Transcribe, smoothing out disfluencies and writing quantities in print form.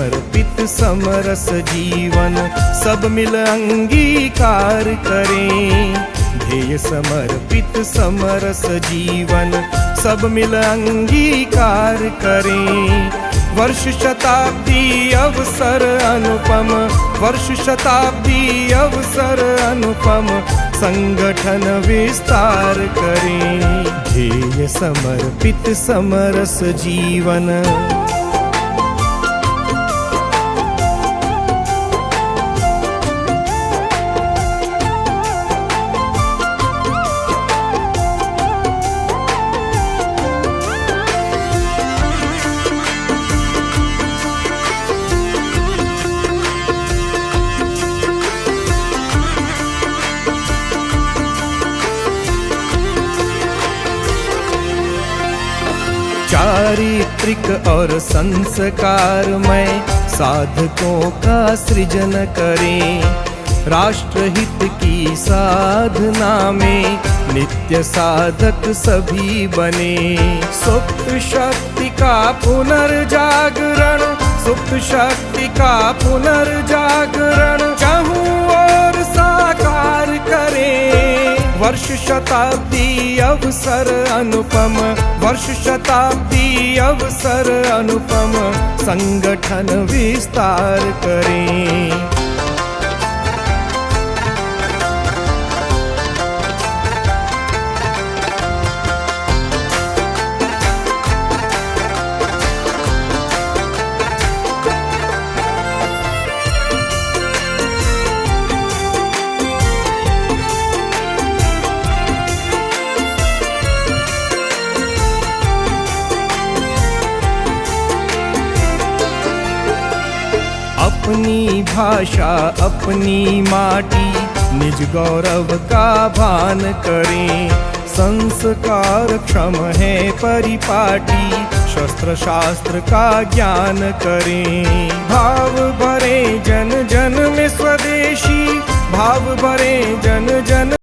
समर्पित समरस जीवन सब मिल अंगीकार करें। ध्येय समर्पित समरस जीवन सब मिल अंगीकार करें। वर्ष शताब्दी अवसर अनुपम, वर्ष शताब्दी अवसर अनुपम, संगठन विस्तार करें। ध्येय समर्पित समरस जीवन। चारित्रिक और संस्कारमय साधकों का सृजन करें। राष्ट्रहित की साधना में नित्य साधक सभी बने। सुप्त शक्ति का पुनर्जागरण, सुप्त शक्ति का पुनर्जागरण चाहूं और साकार करें। वर्ष शताब्दी अवसर अनुपम, वर्ष शताब्दी अवसर अनुपम, संगठन विस्तार करें। अपनी भाषा अपनी माटी निज गौरव का भान करें। संस्कार क्षम है परिपाटी, शस्त्र शास्त्र का ज्ञान करें। भाव भरे जन जन में स्वदेशी, भाव भरे जन जन